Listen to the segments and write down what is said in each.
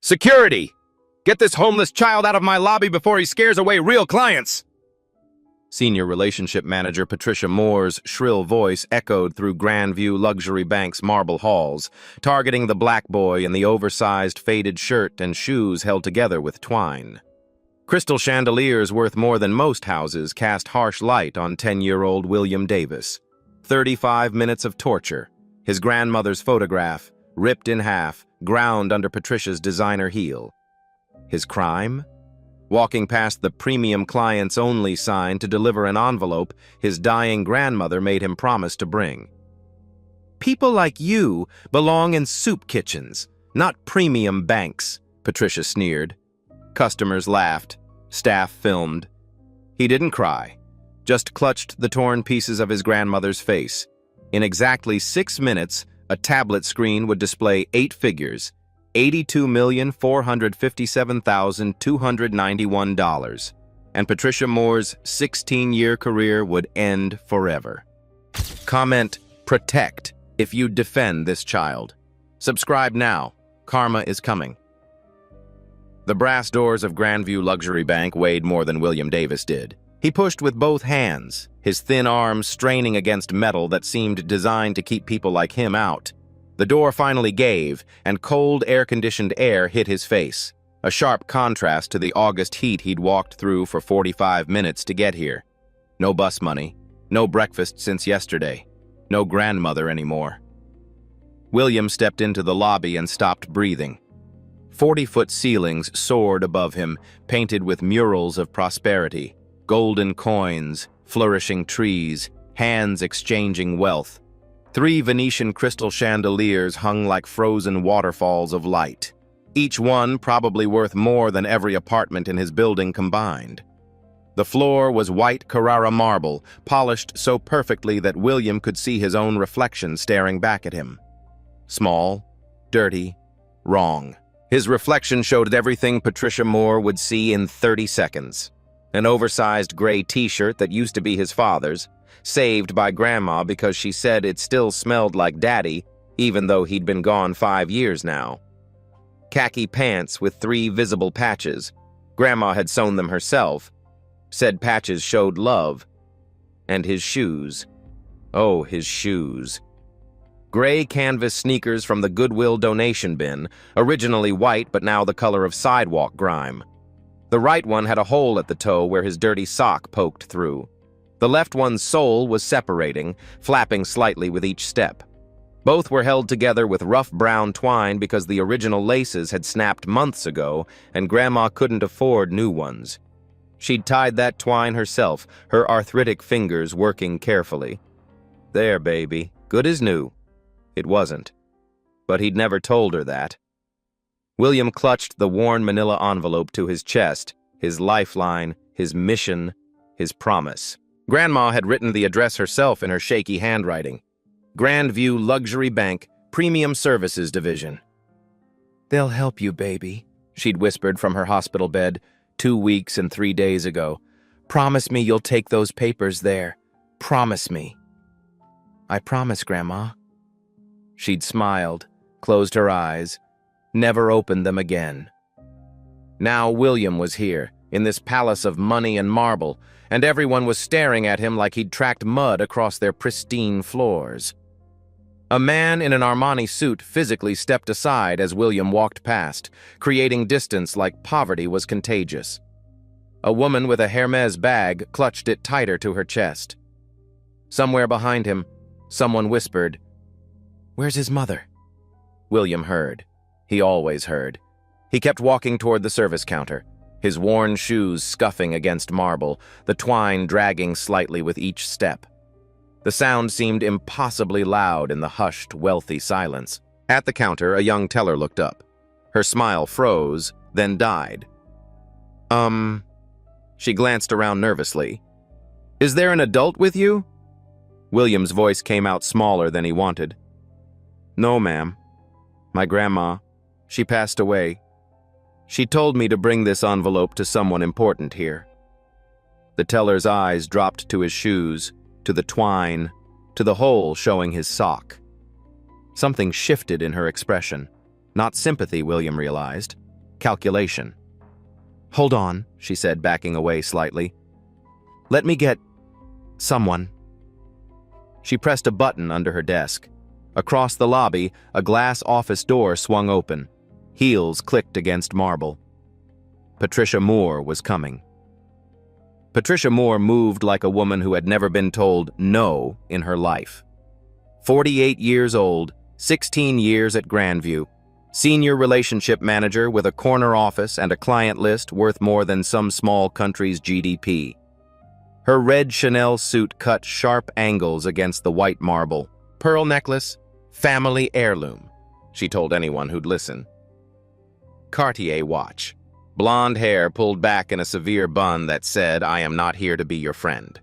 Security! Get this homeless child out of my lobby before he scares away real clients! Senior Relationship Manager Patricia Moore's shrill voice echoed through Grandview Luxury Bank's marble halls, targeting the black boy in the oversized faded shirt and shoes held together with twine. Crystal chandeliers worth more than most houses cast harsh light on 10-year-old William Davis. 35 minutes of torture. His grandmother's photograph, ripped in half, ground under Patricia's designer heel. His crime? Walking past the premium clients only sign to deliver an envelope his dying grandmother made him promise to bring. People like you belong in soup kitchens, not premium banks, Patricia sneered. Customers laughed. Staff filmed. He didn't cry, just clutched the torn pieces of his grandmother's face. In exactly 6 minutes, a tablet screen would display 8 figures, $82,457,291, and Patricia Moore's 16-year career would end forever. Comment, protect, if you defend this child. Subscribe now. Karma is coming. The brass doors of Grandview Luxury Bank weighed more than William Davis did. He pushed with both hands, his thin arms straining against metal that seemed designed to keep people like him out. The door finally gave, and cold, air-conditioned air hit his face, a sharp contrast to the August heat he'd walked through for 45 minutes to get here. No bus money, no breakfast since yesterday, no grandmother anymore. William stepped into the lobby and stopped breathing. 40-foot ceilings soared above him, painted with murals of prosperity, golden coins, flourishing trees, hands exchanging wealth. 3 Venetian crystal chandeliers hung like frozen waterfalls of light, each one probably worth more than every apartment in his building combined. The floor was white Carrara marble, polished so perfectly that William could see his own reflection staring back at him. Small, dirty, wrong. His reflection showed everything Patricia Moore would see in 30 seconds. An oversized gray t-shirt that used to be his father's, saved by Grandma because she said it still smelled like Daddy, even though he'd been gone 5 years now. Khaki pants with 3 visible patches. Grandma had sewn them herself. Said patches showed love. And his shoes. Oh, his shoes. Gray canvas sneakers from the Goodwill donation bin, originally white but now the color of sidewalk grime. The right one had a hole at the toe where his dirty sock poked through. The left one's sole was separating, flapping slightly with each step. Both were held together with rough brown twine because the original laces had snapped months ago and Grandma couldn't afford new ones. She'd tied that twine herself, her arthritic fingers working carefully. There, baby, good as new. It wasn't. But he'd never told her that. William clutched the worn manila envelope to his chest, his lifeline, his mission, his promise. Grandma had written the address herself in her shaky handwriting. Grandview Luxury Bank, Premium Services Division. "They'll help you, baby," she'd whispered from her hospital bed 2 weeks and 3 days ago. "Promise me you'll take those papers there. Promise me." "I promise, Grandma." She'd smiled, closed her eyes, never opened them again. Now William was here, in this palace of money and marble, and everyone was staring at him like he'd tracked mud across their pristine floors. A man in an Armani suit physically stepped aside as William walked past, creating distance like poverty was contagious. A woman with a Hermes bag clutched it tighter to her chest. Somewhere behind him, someone whispered, "Where's his mother?" William heard. He always heard. He kept walking toward the service counter, his worn shoes scuffing against marble, the twine dragging slightly with each step. The sound seemed impossibly loud in the hushed, wealthy silence. At the counter, a young teller looked up. Her smile froze, then died. She glanced around nervously. "Is there an adult with you?" William's voice came out smaller than he wanted. "No, ma'am. My grandma. She passed away. She told me to bring this envelope to someone important here." The teller's eyes dropped to his shoes, to the twine, to the hole showing his sock. Something shifted in her expression. Not sympathy, William realized. calculation. "Hold on," she said, backing away slightly. "Let me get someone." She pressed a button under her desk. Across the lobby, a glass office door swung open. Heels clicked against marble. Patricia Moore was coming. Patricia Moore moved like a woman who had never been told no in her life. 48 years old, 16 years at Grandview, senior relationship manager with a corner office and a client list worth more than some small country's GDP. Her red Chanel suit cut sharp angles against the white marble. Pearl necklace, family heirloom, she told anyone who'd listen. Cartier watch. Blonde hair pulled back in a severe bun that said, "I am not here to be your friend."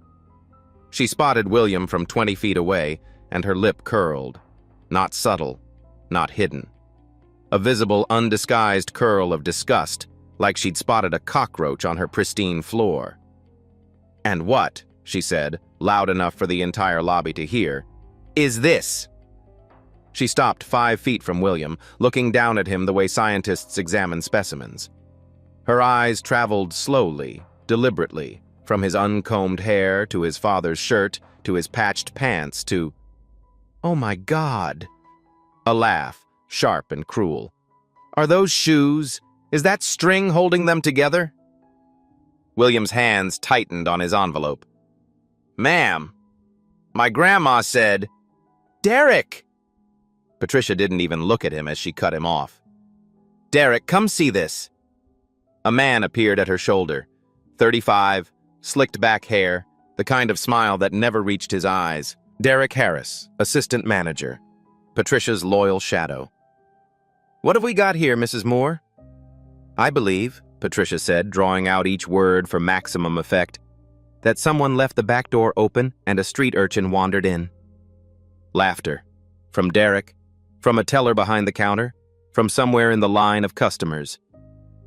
She spotted William from 20 feet away, and her lip curled. Not subtle, not hidden. A visible, undisguised curl of disgust, like she'd spotted a cockroach on her pristine floor. "And what," she said, loud enough for the entire lobby to hear, "is this?" She stopped 5 feet from William, looking down at him the way scientists examine specimens. Her eyes traveled slowly, deliberately, from his uncombed hair to his father's shirt to his patched pants to, "Oh my God!" A laugh, sharp and cruel. "Are those shoes? Is that string holding them together?" William's hands tightened on his envelope. "Ma'am, my grandma said..." "Derek!" Patricia didn't even look at him as she cut him off. "Derek, come see this." A man appeared at her shoulder. 35, slicked back hair, the kind of smile that never reached his eyes. Derek Harris, assistant manager. Patricia's loyal shadow. "What have we got here, Mrs. Moore?" "I believe," Patricia said, drawing out each word for maximum effect, "that someone left the back door open and a street urchin wandered in." Laughter. From Derek, from a teller behind the counter, from somewhere in the line of customers.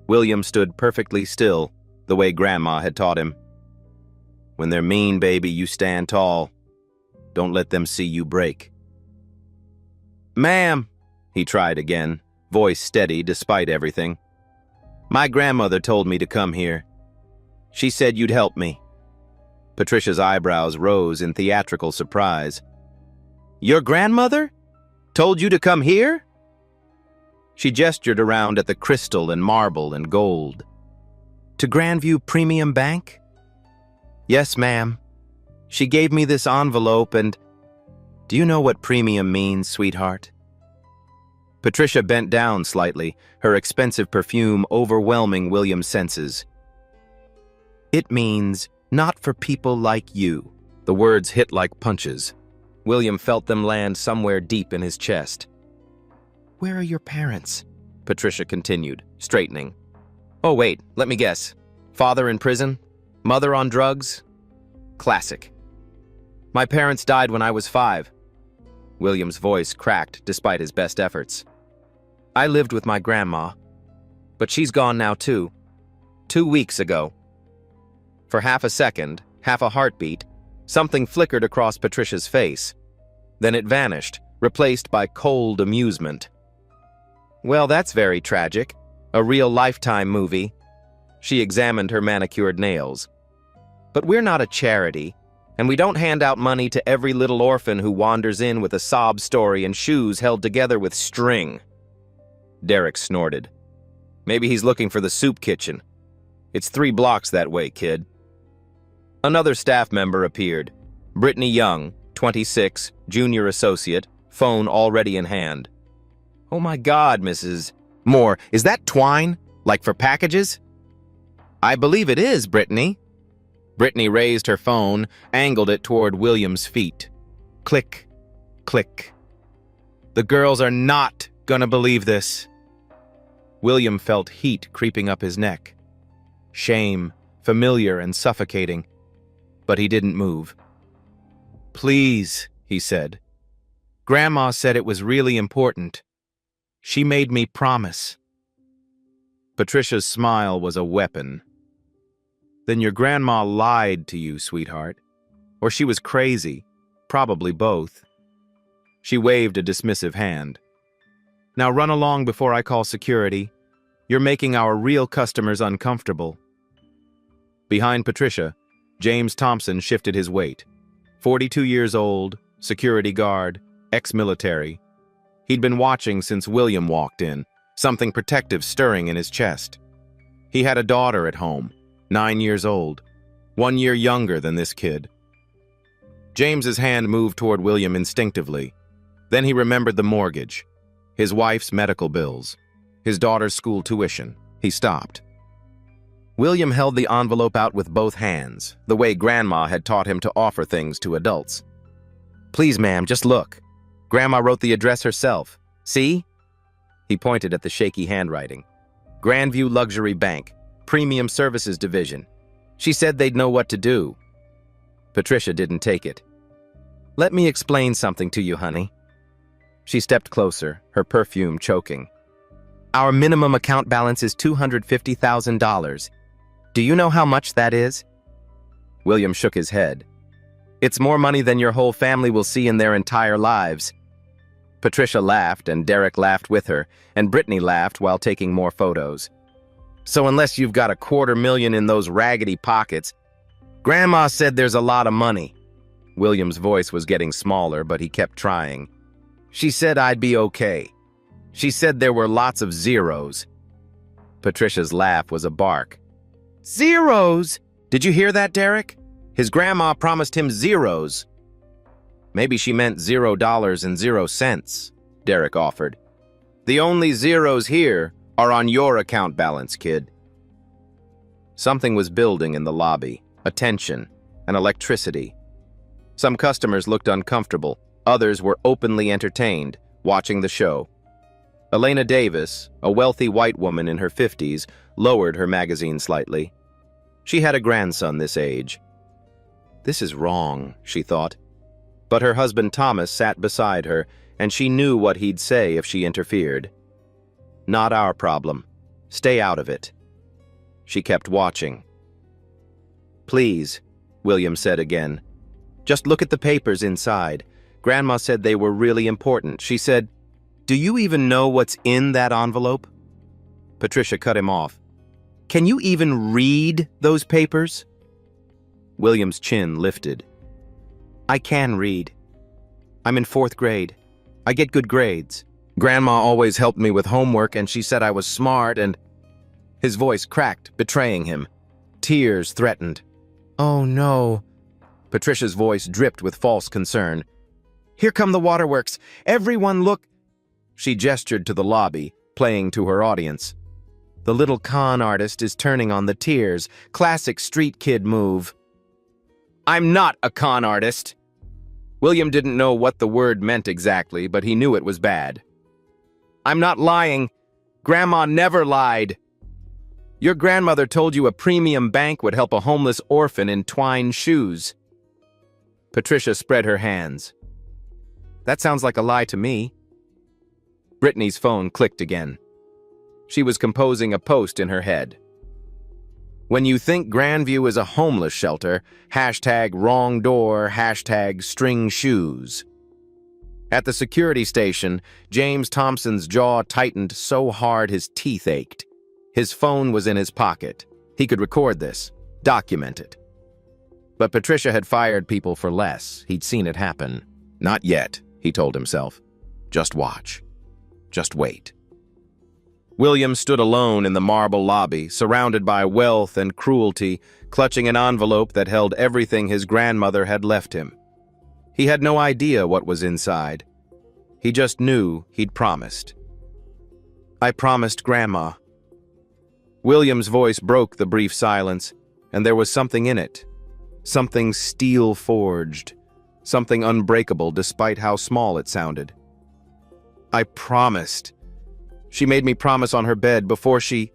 William stood perfectly still, the way Grandma had taught him. "When they're mean, baby, you stand tall. Don't let them see you break." "Ma'am," he tried again, voice steady despite everything. "My grandmother told me to come here. She said you'd help me." Patricia's eyebrows rose in theatrical surprise. "Your grandmother told you to come here?" She gestured around at the crystal and marble and gold. "To Grandview Premium Bank?" "Yes, ma'am. She gave me this envelope and..." "Do you know what premium means, sweetheart?" Patricia bent down slightly, her expensive perfume overwhelming William's senses. "It means not for people like you." The words hit like punches. William felt them land somewhere deep in his chest. "Where are your parents?" Patricia continued, straightening. "Oh, wait, let me guess. Father in prison? Mother on drugs?" Classic. "My parents died when I was 5. William's voice cracked despite his best efforts. "I lived with my grandma, but she's gone now too. 2 weeks ago." For half a second, half a heartbeat, something flickered across Patricia's face. Then it vanished, replaced by cold amusement. "Well, that's very tragic. A real Lifetime movie." She examined her manicured nails. "But we're not a charity, and we don't hand out money to every little orphan who wanders in with a sob story and shoes held together with string." Derek snorted. "Maybe he's looking for the soup kitchen. It's 3 blocks that way, kid." Another staff member appeared. Brittany Young, 26, junior associate, phone already in hand. "Oh my God, Mrs. Moore, is that twine? Like for packages?" "I believe it is, Brittany." Brittany raised her phone, angled it toward William's feet. Click, click. "The girls are not gonna believe this." William felt heat creeping up his neck. Shame, familiar and suffocating. But he didn't move. "Please," he said. "Grandma said it was really important. She made me promise." Patricia's smile was a weapon. "Then your grandma lied to you, sweetheart. Or she was crazy. Probably both." She waved a dismissive hand. "Now run along before I call security. You're making our real customers uncomfortable." Behind Patricia, James Thompson shifted his weight. 42 years old, security guard, ex-military. He'd been watching since William walked in, something protective stirring in his chest. He had a daughter at home, 9 years old, 1 year younger than this kid. James's hand moved toward William instinctively. Then he remembered the mortgage, his wife's medical bills, his daughter's school tuition. He stopped. William held the envelope out with both hands, the way Grandma had taught him to offer things to adults. "Please, ma'am, just look. Grandma wrote the address herself. See?" He pointed at the shaky handwriting. "Grandview Luxury Bank, Premium Services Division. She said they'd know what to do." Patricia didn't take it. "Let me explain something to you, honey." She stepped closer, her perfume choking. "Our minimum account balance is $250,000. Do you know how much that is?" William shook his head. "It's more money than your whole family will see in their entire lives." Patricia laughed, and Derek laughed with her, and Brittany laughed while taking more photos. "So unless you've got $250,000 in those raggedy pockets, Grandma said there's a lot of money." William's voice was getting smaller, but he kept trying. "She said I'd be okay. She said there were lots of zeros." Patricia's laugh was a bark. "Zeros? Did you hear that, Derek? His grandma promised him zeros." "Maybe she meant $0.00, Derek offered. "The only zeros here are on your account balance, kid." Something was building in the lobby, a tension, an electricity. Some customers looked uncomfortable, others were openly entertained, watching the show. Elena Davis, a wealthy white woman in her 50s, lowered her magazine slightly. She had a grandson this age. "This is wrong," she thought. But her husband Thomas sat beside her, and she knew what he'd say if she interfered. "Not our problem. Stay out of it." She kept watching. "Please," William said again. "Just look at the papers inside. Grandma said they were really important." She said, "Do you even know what's in that envelope?" Patricia cut him off. "Can you even read those papers?" William's chin lifted. "I can read. I'm in 4th grade. I get good grades. Grandma always helped me with homework, and she said I was smart, and—" His voice cracked, betraying him. Tears threatened. "Oh, no." Patricia's voice dripped with false concern. "Here come the waterworks. Everyone look." She gestured to the lobby, playing to her audience. "The little con artist is turning on the tears. Classic street kid move." "I'm not a con artist." William didn't know what the word meant exactly, but he knew it was bad. "I'm not lying. Grandma never lied. Your grandmother told you a premium bank would help a homeless orphan in twine shoes." Patricia spread her hands. "That sounds like a lie to me." Brittany's phone clicked again. She was composing a post in her head. "When you think Grandview is a homeless shelter, #wrong door, #string shoes." At the security station, James Thompson's jaw tightened so hard his teeth ached. His phone was in his pocket. He could record this, document it. But Patricia had fired people for less. He'd seen it happen. Not yet, he told himself. Just watch. Just wait. William stood alone in the marble lobby, surrounded by wealth and cruelty, clutching an envelope that held everything his grandmother had left him. He had no idea what was inside. He just knew he'd promised. "I promised Grandma." William's voice broke the brief silence, and there was something in it. Something steel-forged. Something unbreakable despite how small it sounded. "I promised. She made me promise on her bed before she—"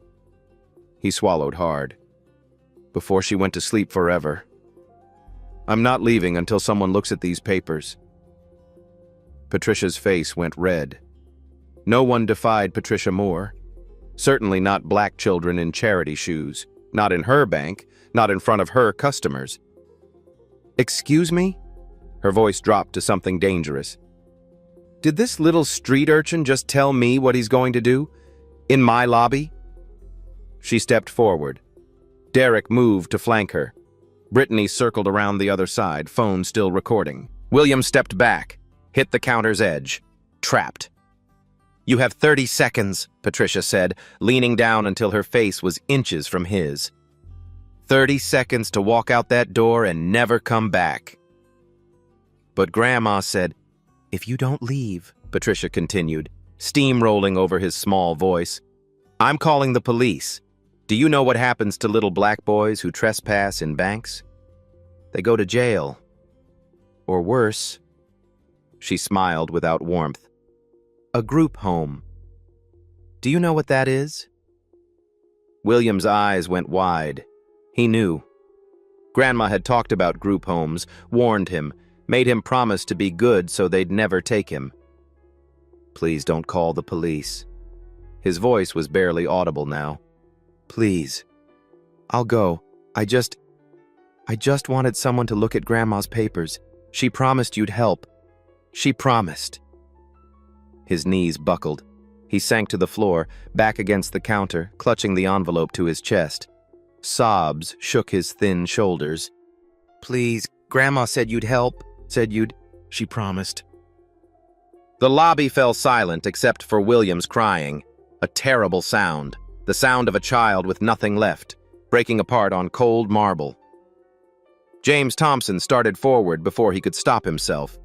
He swallowed hard. "Before she went to sleep forever. I'm not leaving until someone looks at these papers." Patricia's face went red. No one defied Patricia more. Certainly not black children in charity shoes. Not in her bank. Not in front of her customers. "Excuse me?" Her voice dropped to something dangerous. "Did this little street urchin just tell me what he's going to do? In my lobby? She stepped forward. Derek moved to flank her. Brittany circled around the other side, phone still recording. William stepped back, hit the counter's edge. Trapped. "You have 30 seconds, Patricia said, leaning down until her face was inches from his. 30 seconds to walk out that door and never come back." But Grandma said, "If you don't leave," Patricia continued, steamrolling over his small voice, "I'm calling the police. Do you know what happens to little black boys who trespass in banks? They go to jail. Or worse." She smiled without warmth. "A group home. Do you know what that is?" William's eyes went wide. He knew. Grandma had talked about group homes, warned him, made him promise to be good so they'd never take him. "Please don't call the police." His voice was barely audible now. "Please. I'll go. I just wanted someone to look at Grandma's papers. She promised you'd help. She promised." His knees buckled. He sank to the floor, back against the counter, clutching the envelope to his chest. Sobs shook his thin shoulders. "Please, Grandma said you'd help. She promised." The lobby fell silent except for William's crying. A terrible sound. The sound of a child with nothing left, breaking apart on cold marble. James Thompson started forward before he could stop himself.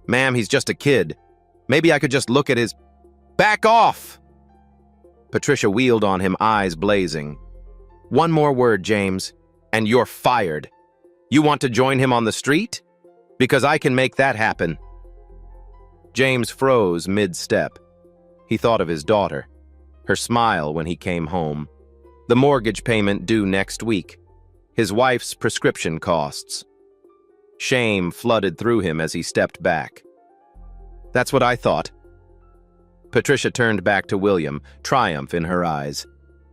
"Ma'am, he's just a kid. Maybe I could just look at his—" "Back off!" Patricia wheeled on him, eyes blazing. "One more word, James, and you're fired. You want to join him on the street? Because I can make that happen." James froze mid-step. He thought of his daughter, her smile when he came home, the mortgage payment due next week, his wife's prescription costs. Shame flooded through him as he stepped back. "That's what I thought." Patricia turned back to William, triumph in her eyes.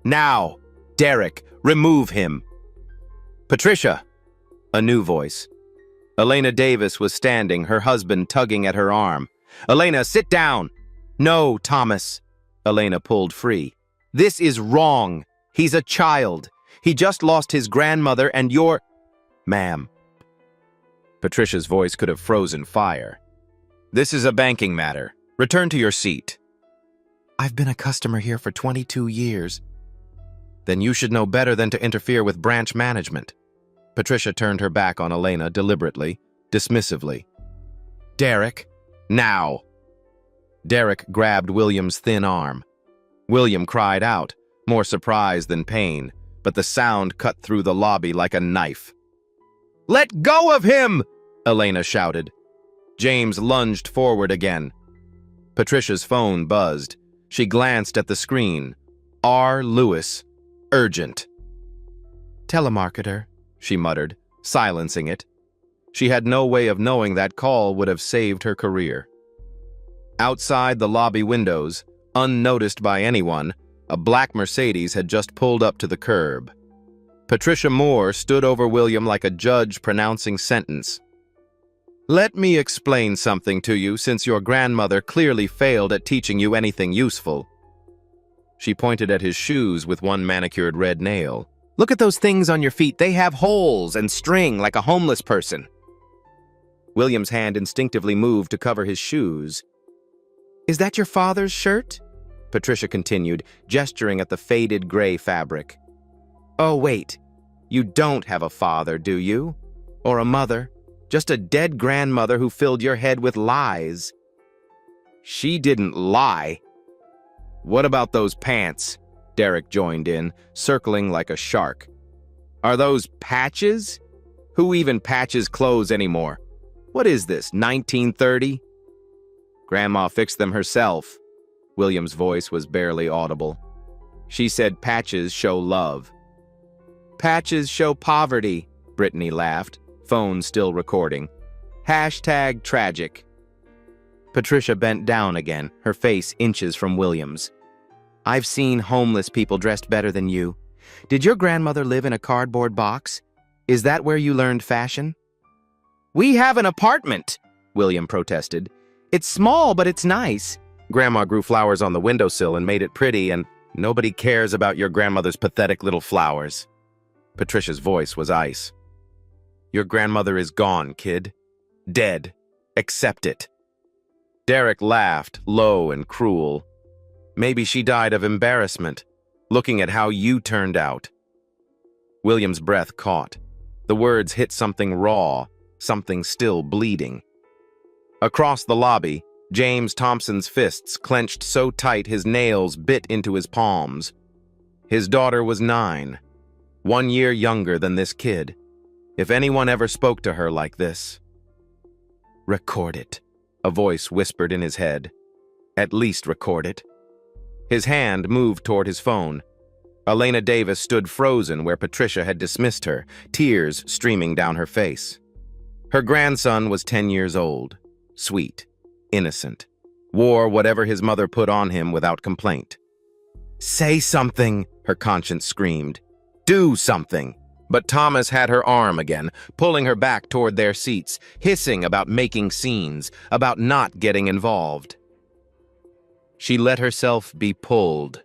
"Now, Derek, remove him." "Patricia!" A new voice. Elena Davis was standing, her husband tugging at her arm. "Elena, sit down!" "No, Thomas." Elena pulled free. "This is wrong. He's a child. He just lost his grandmother and you're—" "Ma'am." Patricia's voice could have frozen fire. "This is a banking matter. Return to your seat." "I've been a customer here for 22 years. "Then you should know better than to interfere with branch management." Patricia turned her back on Elena deliberately, dismissively. "Derek, now!" Derek grabbed William's thin arm. William cried out, more surprise than pain, but the sound cut through the lobby like a knife. "Let go of him!" Elena shouted. James lunged forward again. Patricia's phone buzzed. She glanced at the screen. R. Lewis. Urgent. "Telemarketer," she muttered, silencing it. She had no way of knowing that call would have saved her career. Outside the lobby windows, unnoticed by anyone, a black Mercedes had just pulled up to the curb. Patricia Moore stood over William like a judge pronouncing sentence. "Let me explain something to you, since your grandmother clearly failed at teaching you anything useful." She pointed at his shoes with one manicured red nail. "Look at those things on your feet. They have holes and string like a homeless person." William's hand instinctively moved to cover his shoes. "Is that your father's shirt?" Patricia continued, gesturing at the faded gray fabric. "Oh, wait. You don't have a father, do you? Or a mother? Just a dead grandmother who filled your head with lies." "She didn't lie." "What about those pants?" Derek joined in, circling like a shark. "Are those patches? Who even patches clothes anymore? What is this, 1930? "Grandma fixed them herself." William's voice was barely audible. "She said patches show love." "Patches show poverty," Brittany laughed, phone still recording. Hashtag tragic. Patricia bent down again, her face inches from William's. "I've seen homeless people dressed better than you. Did your grandmother live in a cardboard box? Is that where you learned fashion?" "We have an apartment," William protested. "It's small, but it's nice." "Grandma grew flowers on the windowsill and made it pretty, and Nobody cares about your grandmother's pathetic little flowers. Patricia's voice was ice. Your grandmother is gone, kid. Dead. Accept it. Derek laughed, low and cruel. Maybe she died of embarrassment, looking at how you turned out. William's breath caught. The words hit something raw, something still bleeding. Across the lobby, James Thompson's fists clenched so tight his nails bit into his palms. His daughter was 9, 1 year younger than this kid. If anyone ever spoke to her like this. Record it, a voice whispered in his head. At least record it. His hand moved toward his phone. Elena Davis stood frozen where Patricia had dismissed her, tears streaming down her face. Her grandson was 10 years old, sweet, innocent, wore whatever his mother put on him without complaint. Say something, her conscience screamed. Do something. But Thomas had her arm again, pulling her back toward their seats, hissing about making scenes, about not getting involved. She let herself be pulled.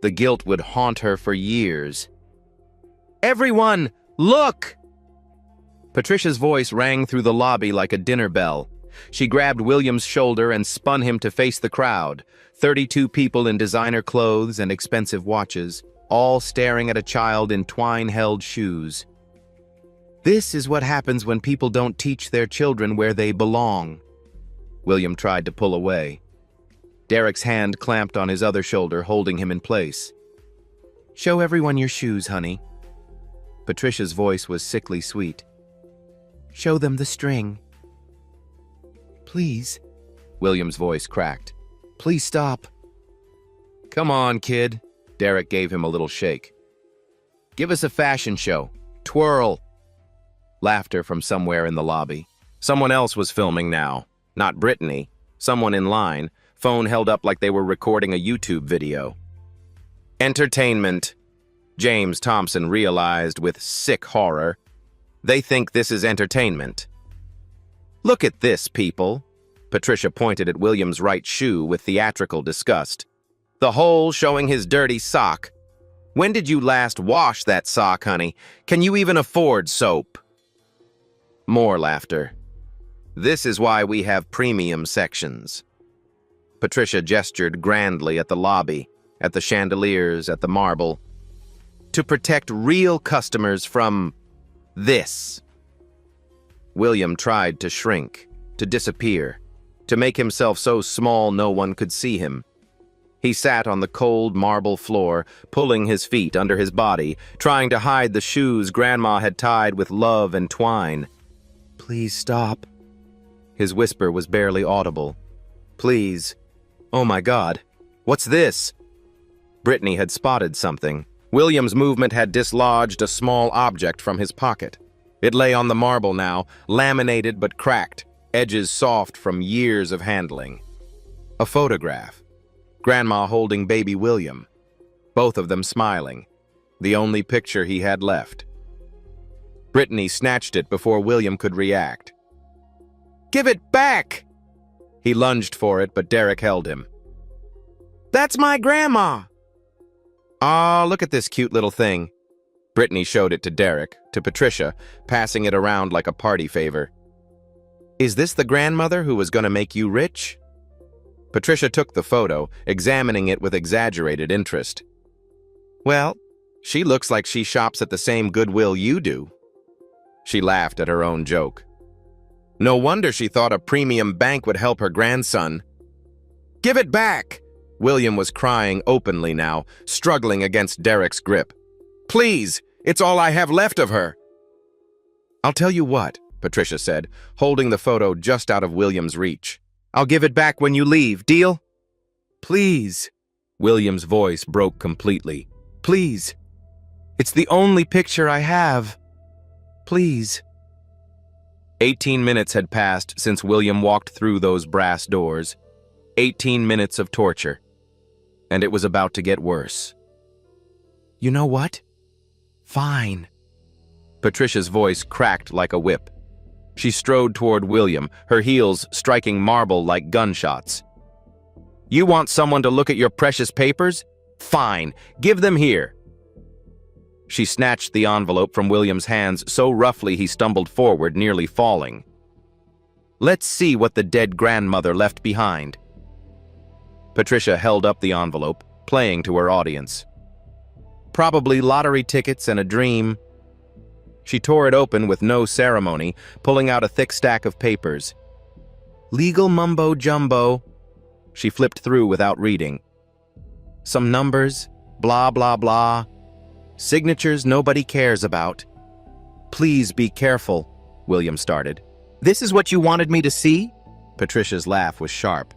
The guilt would haunt her for years. Everyone, look! Patricia's voice rang through the lobby like a dinner bell. She grabbed William's shoulder and spun him to face the crowd, 32 people in designer clothes and expensive watches, all staring at a child in twine-held shoes. This is what happens when people don't teach their children where they belong. William tried to pull away. Derek's hand clamped on his other shoulder, holding him in place. Show everyone your shoes, honey. Patricia's voice was sickly sweet. Show them the string. Please. William's voice cracked. Please stop. Come on, kid. Derek gave him a little shake. Give us a fashion show. Twirl. Laughter from somewhere in the lobby. Someone else was filming now. Not Brittany. Someone in line, phone held up like they were recording a YouTube video. Entertainment. James Thompson realized with sick horror. They think this is entertainment. Look at this, people. Patricia pointed at William's right shoe with theatrical disgust. The hole showing his dirty sock. When did you last wash that sock, honey? Can you even afford soap? More laughter. This is why we have premium sections. Patricia gestured grandly at the lobby, at the chandeliers, at the marble. To protect real customers from this. William tried to shrink, to disappear, to make himself so small no one could see him. He sat on the cold marble floor, pulling his feet under his body, trying to hide the shoes Grandma had tied with love and twine. Please stop. His whisper was barely audible. Please. Oh my God. What's this? Brittany had spotted something. William's movement had dislodged a small object from his pocket. It lay on the marble now, laminated but cracked, edges soft from years of handling. A photograph. Grandma holding baby William. Both of them smiling. The only picture he had left. Brittany snatched it before William could react. Give it back! He lunged for it, but Derek held him. That's my grandma! Aw, look at this cute little thing. Brittany showed it to Derek, to Patricia, passing it around like a party favor. Is this the grandmother who was going to make you rich? Patricia took the photo, examining it with exaggerated interest. Well, she looks like she shops at the same Goodwill you do. She laughed at her own joke. No wonder she thought a premium bank would help her grandson. Give it back! William was crying openly now, struggling against Derek's grip. Please, it's all I have left of her. I'll tell you what, Patricia said, holding the photo just out of William's reach. I'll give it back when you leave, deal? Please. William's voice broke completely. Please. It's the only picture I have. Please. 18 minutes had passed since William walked through those brass doors. 18 minutes of torture. And it was about to get worse. You know what? Fine. Patricia's voice cracked like a whip. She strode toward William, her heels striking marble like gunshots. You want someone to look at your precious papers? Fine, give them here. She snatched the envelope from William's hands so roughly he stumbled forward, nearly falling. Let's see what the dead grandmother left behind. Patricia held up the envelope, playing to her audience. Probably lottery tickets and a dream. She tore it open with no ceremony, pulling out a thick stack of papers. Legal mumbo-jumbo. She flipped through without reading. Some numbers, blah, blah, blah. Signatures nobody cares about. Please be careful, William started. This is what you wanted me to see? Patricia's laugh was sharp.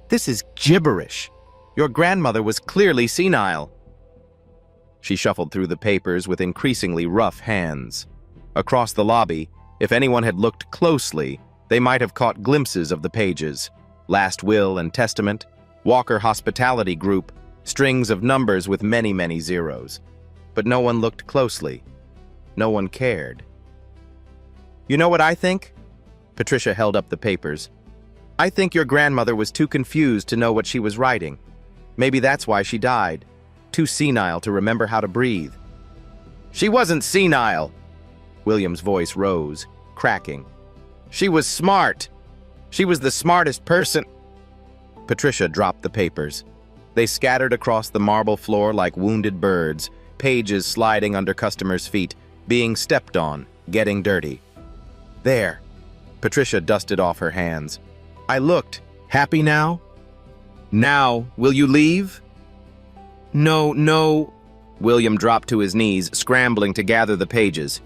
This is gibberish. Your grandmother was clearly senile. She shuffled through the papers with increasingly rough hands. Across the lobby, if anyone had looked closely, they might have caught glimpses of the pages. Last will and testament, Walker Hospitality Group, strings of numbers with many, many zeros. But no one looked closely. No one cared. You know what I think? Patricia held up the papers. I think your grandmother was too confused to know what she was writing. Maybe that's why she died. Too senile to remember how to breathe. She wasn't senile. William's voice rose, cracking. She was smart. She was the smartest person. Patricia dropped the papers. They scattered across the marble floor like wounded birds, pages sliding under customers' feet, being stepped on, getting dirty. There. Patricia dusted off her hands. I looked. Happy now? Now, will you leave? No, no. William dropped to his knees, scrambling to gather the pages.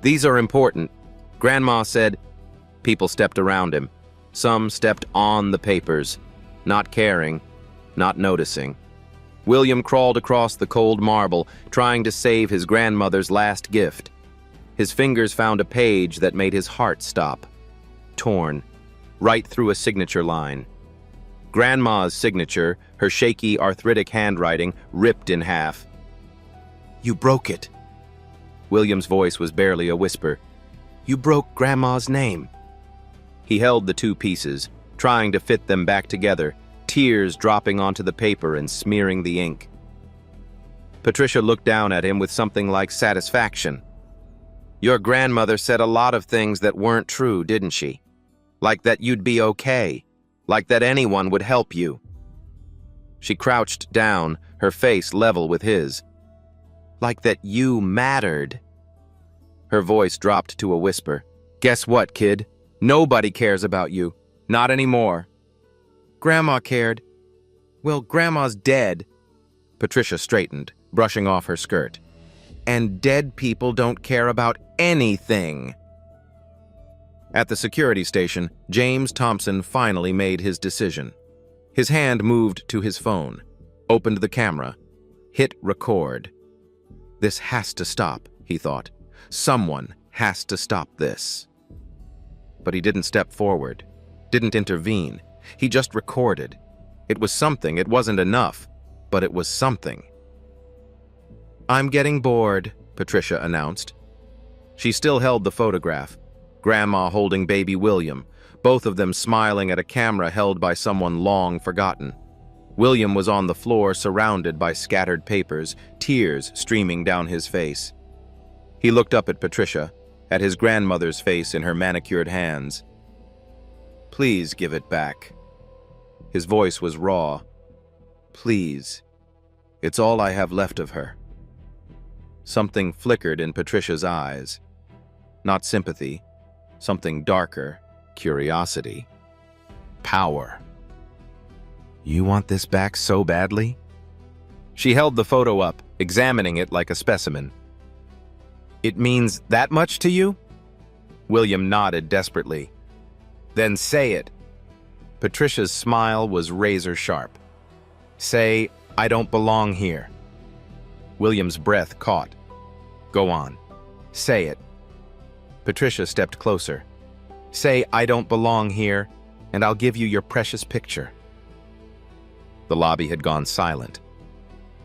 These are important. Grandma said. People stepped around him. Some stepped on the papers, not caring, not noticing. William crawled across the cold marble, trying to save his grandmother's last gift. His fingers found a page that made his heart stop. Torn, right through a signature line. Grandma's signature, her shaky, arthritic handwriting, ripped in half. You broke it. William's voice was barely a whisper. You broke Grandma's name. He held the two pieces, trying to fit them back together, tears dropping onto the paper and smearing the ink. Patricia looked down at him with something like satisfaction. Your grandmother said a lot of things that weren't true, didn't she? Like that you'd be okay. Like that anyone would help you. She crouched down, her face level with his. Like that you mattered. Her voice dropped to a whisper. Guess what, kid? Nobody cares about you. Not anymore. Grandma cared. Well, Grandma's dead. Patricia straightened, brushing off her skirt. And dead people don't care about anything. At the security station, James Thompson finally made his decision. His hand moved to his phone, opened the camera, hit record. This has to stop, he thought. Someone has to stop this. But he didn't step forward, didn't intervene. He just recorded. It was something, it wasn't enough, but it was something. I'm getting bored, Patricia announced. She still held the photograph, Grandma holding baby William, both of them smiling at a camera held by someone long forgotten. William was on the floor surrounded by scattered papers, tears streaming down his face. He looked up at Patricia, at his grandmother's face in her manicured hands. Please give it back. His voice was raw. Please. It's all I have left of her. Something flickered in Patricia's eyes. Not sympathy. Something darker. Curiosity. Power. You want this back so badly? She held the photo up, examining it like a specimen. It means that much to you? William nodded desperately. Then say it. Patricia's smile was razor sharp. Say, I don't belong here. William's breath caught. Go on. Say it. Patricia stepped closer. Say, I don't belong here, and I'll give you your precious picture. The lobby had gone silent.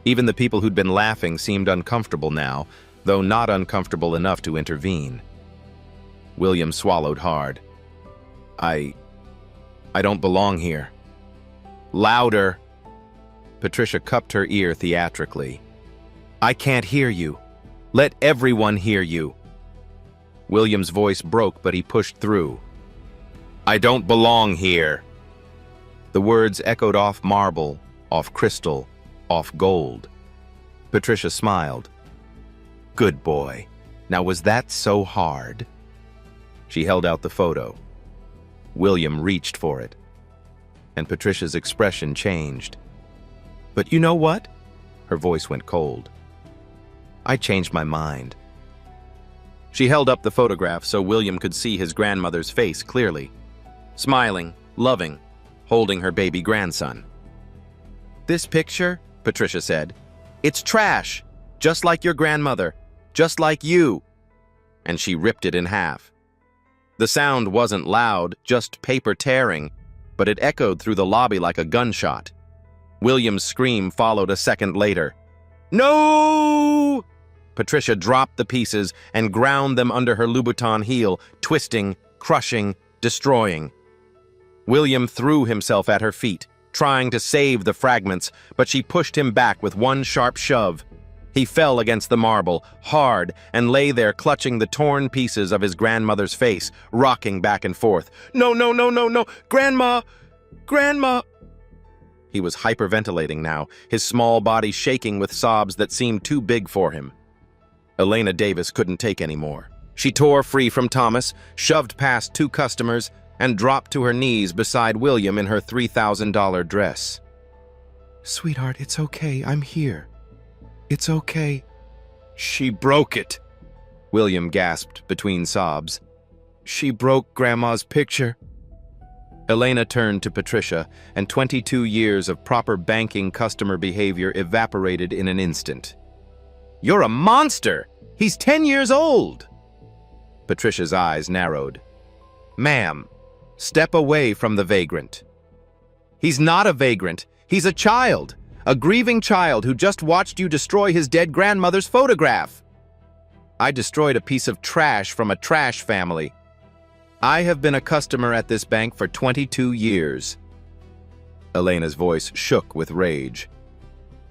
Even the people who'd been laughing seemed uncomfortable now, though not uncomfortable enough to intervene. William swallowed hard. I don't belong here. Louder. Patricia cupped her ear theatrically. I can't hear you. Let everyone hear you. William's voice broke, but he pushed through. I don't belong here. The words echoed off marble, off crystal, off gold. Patricia smiled. Good boy. Now, was that so hard? She held out the photo. William reached for it, and Patricia's expression changed. But you know what? Her voice went cold. I changed my mind. She held up the photograph so William could see his grandmother's face clearly, smiling, loving, holding her baby grandson. This picture, Patricia said, it's trash, just like your grandmother, just like you. And she ripped it in half. The sound wasn't loud, just paper tearing, but it echoed through the lobby like a gunshot. William's scream followed a second later. No! Patricia dropped the pieces and ground them under her Louboutin heel, twisting, crushing, destroying. William threw himself at her feet, trying to save the fragments, but she pushed him back with one sharp shove. He fell against the marble, hard, and lay there clutching the torn pieces of his grandmother's face, rocking back and forth. No, no, no, no, no! Grandma! Grandma! He was hyperventilating now, his small body shaking with sobs that seemed too big for him. Elena Davis couldn't take any more. She tore free from Thomas, shoved past two customers, and dropped to her knees beside William in her $3,000 dress. Sweetheart, it's okay. I'm here. It's okay. She broke it, William gasped between sobs. She broke Grandma's picture. Elena turned to Patricia, and 22 years of proper banking customer behavior evaporated in an instant. You're a monster! He's 10 years old! Patricia's eyes narrowed. Ma'am, step away from the vagrant. He's not a vagrant. He's a child. A grieving child who just watched you destroy his dead grandmother's photograph. I destroyed a piece of trash from a trash family. I have been a customer at this bank for 22 years. Elena's voice shook with rage.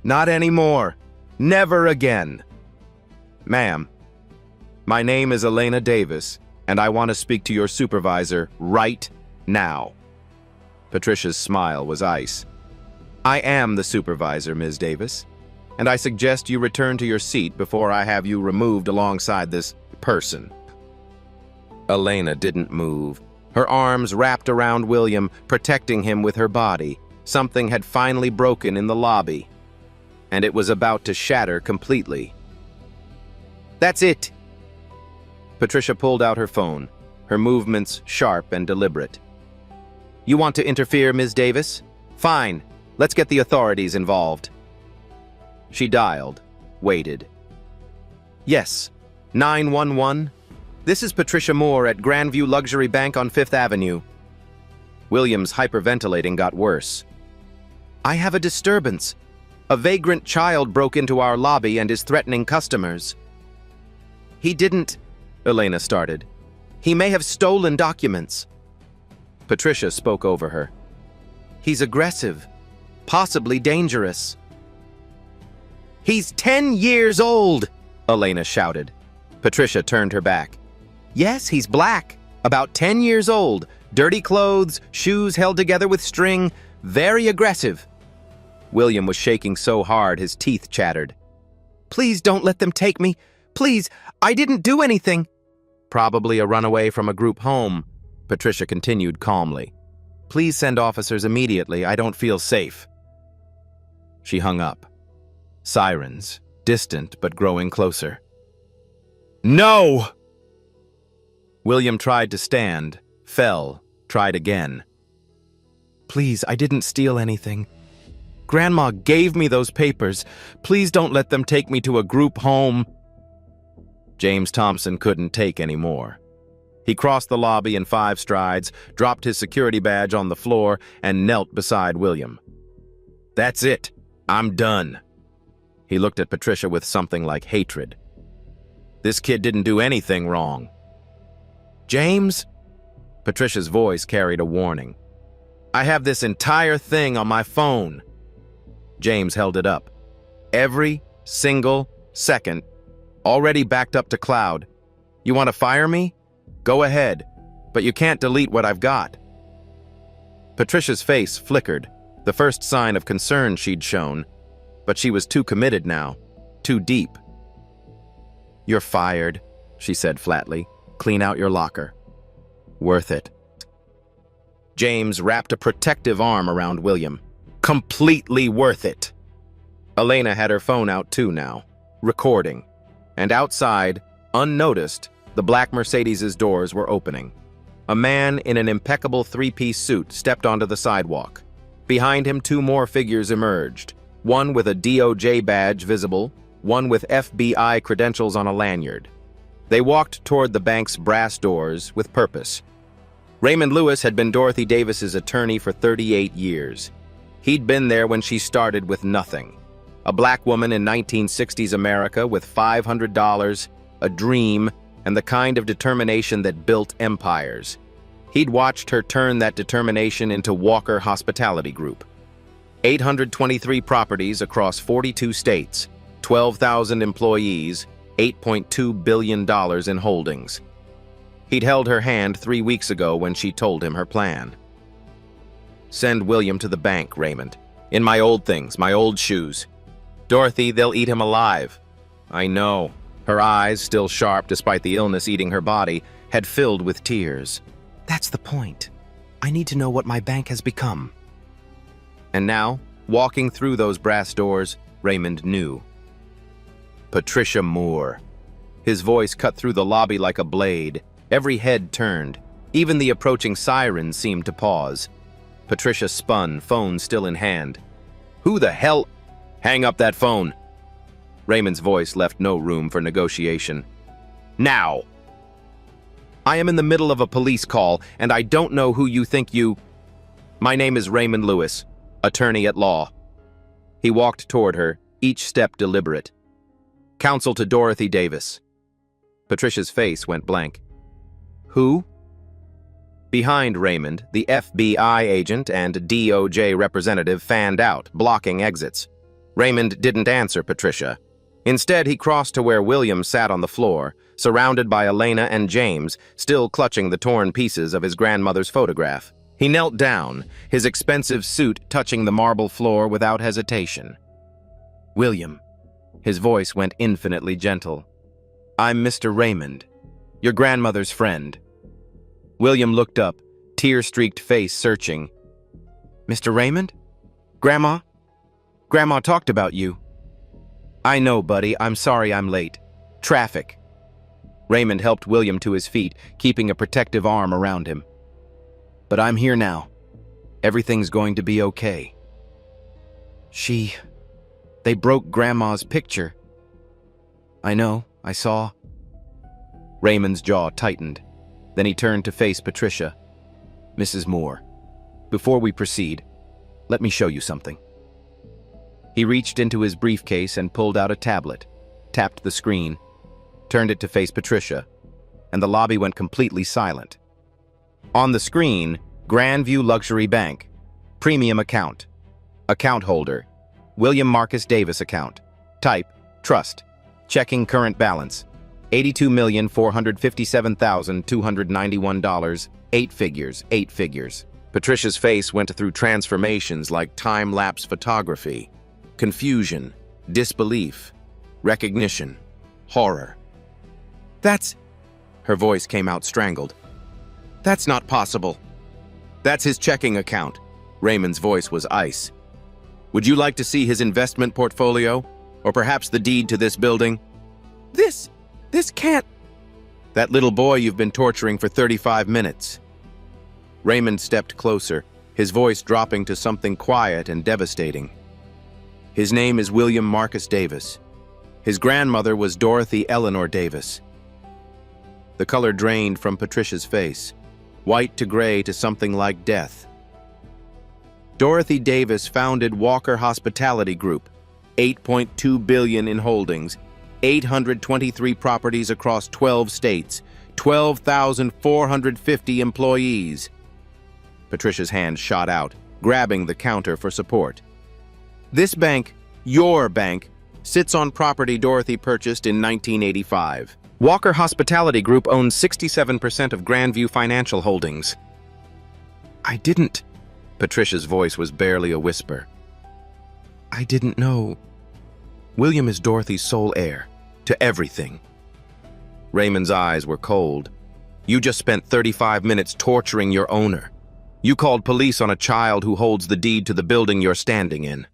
Not anymore. Never again. Ma'am, my name is Elena Davis, and I want to speak to your supervisor right now. Patricia's smile was ice. I am the supervisor, Ms. Davis, and I suggest you return to your seat before I have you removed alongside this person. Elena didn't move. Her arms wrapped around William, protecting him with her body. Something had finally broken in the lobby, and it was about to shatter completely. That's it. Patricia pulled out her phone, her movements sharp and deliberate. You want to interfere, Ms. Davis? Fine. Let's get the authorities involved. She dialed, waited. Yes, 911. This is Patricia Moore at Grandview Luxury Bank on Fifth Avenue. William's hyperventilating got worse. I have a disturbance. A vagrant child broke into our lobby and is threatening customers. He didn't, Elena started. He may have stolen documents. Patricia spoke over her. He's aggressive. Possibly dangerous. He's 10 years old, Elena shouted. Patricia turned her back. Yes, he's black, about 10 years old, dirty clothes, shoes held together with string, very aggressive. William was shaking so hard his teeth chattered. Please don't let them take me. Please, I didn't do anything. Probably a runaway from a group home, Patricia continued calmly. Please send officers immediately. I don't feel safe. She hung up. Sirens, distant but growing closer. No! William tried to stand, fell, tried again. Please, I didn't steal anything. Grandma gave me those papers. Please don't let them take me to a group home. James Thompson couldn't take any more. He crossed the lobby in 5 strides, dropped his security badge on the floor, and knelt beside William. That's it. I'm done. He looked at Patricia with something like hatred. This kid didn't do anything wrong. James? Patricia's voice carried a warning. I have this entire thing on my phone. James held it up. Every single second, already backed up to cloud. You want to fire me? Go ahead, but you can't delete what I've got. Patricia's face flickered, the first sign of concern she'd shown, but she was too committed now, too deep. You're fired, she said flatly. Clean out your locker. Worth it. James wrapped a protective arm around William. Completely worth it. Elena had her phone out too now, recording. And outside, unnoticed, the black Mercedes's doors were opening. A man in an impeccable three-piece suit stepped onto the sidewalk. Behind him, two more figures emerged, one with a DOJ badge visible, one with FBI credentials on a lanyard. They walked toward the bank's brass doors with purpose. Raymond Lewis had been Dorothy Davis's attorney for 38 years. He'd been there when she started with nothing. A black woman in 1960s America with $500, a dream, and the kind of determination that built empires. He'd watched her turn that determination into Walker Hospitality Group. 823 properties across 42 states, 12,000 employees, $8.2 billion in holdings. He'd held her hand 3 weeks ago when she told him her plan. Send William to the bank, Raymond. In my old things, my old shoes. Dorothy, they'll eat him alive. I know. Her eyes, still sharp despite the illness eating her body, had filled with tears. That's the point. I need to know what my bank has become. And now, walking through those brass doors, Raymond knew. Patricia Moore. His voice cut through the lobby like a blade. Every head turned. Even the approaching sirens seemed to pause. Patricia spun, phone still in hand. Who the hell? Hang up that phone. Raymond's voice left no room for negotiation. Now! I am in the middle of a police call, and I don't know who you think you... My name is Raymond Lewis, attorney at law. He walked toward her, each step deliberate. Counsel to Dorothy Davis. Patricia's face went blank. Who? Behind Raymond, the FBI agent and DOJ representative fanned out, blocking exits. Raymond didn't answer Patricia. Instead, he crossed to where William sat on the floor, surrounded by Elena and James, still clutching the torn pieces of his grandmother's photograph. He knelt down, his expensive suit touching the marble floor without hesitation. William. His voice went infinitely gentle. I'm Mr. Raymond, your grandmother's friend. William looked up, tear-streaked face searching. Mr. Raymond? Grandma? Grandma talked about you. I know, buddy. I'm sorry I'm late. Traffic. Raymond helped William to his feet, keeping a protective arm around him. But I'm here now. Everything's going to be okay. They broke Grandma's picture. I know, I saw. Raymond's jaw tightened. Then he turned to face Patricia. Mrs. Moore, before we proceed, let me show you something. He reached into his briefcase and pulled out a tablet, tapped the screen, turned it to face Patricia, and the lobby went completely silent. On the screen, Grandview Luxury Bank, premium account, account holder, William Marcus Davis account, type, trust, checking current balance, $82,457,291, 8 figures. Patricia's face went through transformations like time-lapse photography. Confusion, disbelief, recognition, horror. Her voice came out strangled. That's not possible. That's his checking account. Raymond's voice was ice. Would you like to see his investment portfolio? Or perhaps the deed to this building? This can't... That little boy you've been torturing for 35 minutes. Raymond stepped closer, his voice dropping to something quiet and devastating. His name is William Marcus Davis. His grandmother was Dorothy Eleanor Davis. The color drained from Patricia's face, white to gray to something like death. Dorothy Davis founded Walker Hospitality Group, $8.2 billion in holdings, 823 properties across 12 states, 12,450 employees. Patricia's hand shot out, grabbing the counter for support. This bank, your bank, sits on property Dorothy purchased in 1985. Walker Hospitality Group owns 67% of Grandview Financial Holdings. I didn't. Patricia's voice was barely a whisper. I didn't know. William is Dorothy's sole heir to everything. Raymond's eyes were cold. You just spent 35 minutes torturing your owner. You called police on a child who holds the deed to the building you're standing in.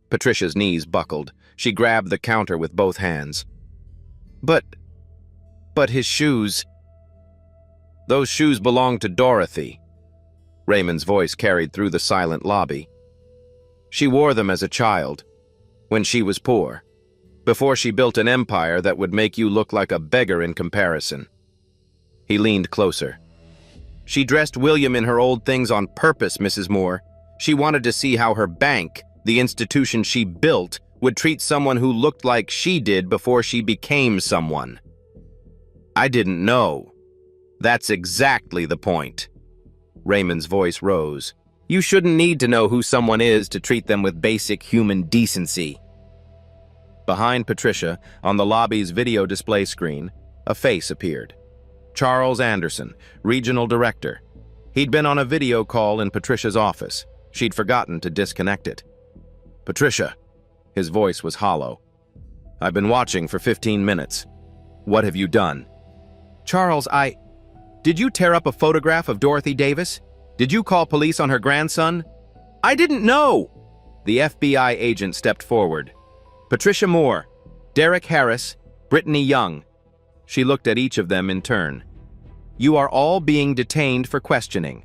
Patricia's knees buckled. She grabbed the counter with both hands. But his shoes... Those shoes belong to Dorothy. Raymond's voice carried through the silent lobby. She wore them as a child, when she was poor, before she built an empire that would make you look like a beggar in comparison. He leaned closer. She dressed William in her old things on purpose, Mrs. Moore. She wanted to see how her bank, the institution she built, would treat someone who looked like she did before she became someone. I didn't know. That's exactly the point. Raymond's voice rose. You shouldn't need to know who someone is to treat them with basic human decency. Behind Patricia, on the lobby's video display screen, a face appeared. Charles Anderson, regional director. He'd been on a video call in Patricia's office. She'd forgotten to disconnect it. Patricia. His voice was hollow. I've been watching for 15 minutes. What have you done? Charles, Did you tear up a photograph of Dorothy Davis? Did you call police on her grandson? I didn't know! The FBI agent stepped forward. Patricia Moore, Derek Harris, Brittany Young. She looked at each of them in turn. You are all being detained for questioning.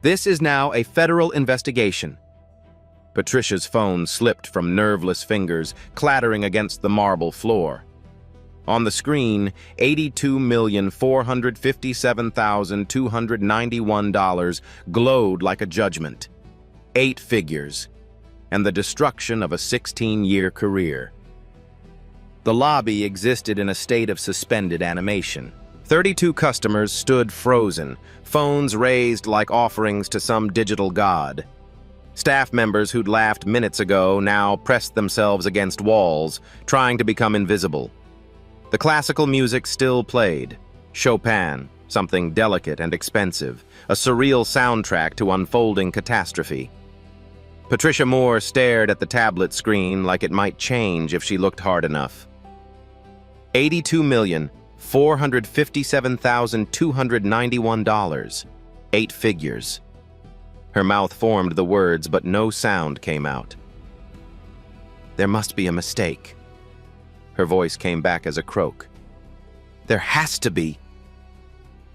This is now a federal investigation. Patricia's phone slipped from nerveless fingers, clattering against the marble floor. On the screen, $82,457,291 glowed like a judgment. 8 figures, and the destruction of a 16-year career. The lobby existed in a state of suspended animation. 32 customers stood frozen, phones raised like offerings to some digital god. Staff members who'd laughed minutes ago now pressed themselves against walls, trying to become invisible. The classical music still played. Chopin, something delicate and expensive, a surreal soundtrack to unfolding catastrophe. Patricia Moore stared at the tablet screen like it might change if she looked hard enough. $82,457,291. 8 figures. Her mouth formed the words, but no sound came out. There must be a mistake. Her voice came back as a croak. There has to be.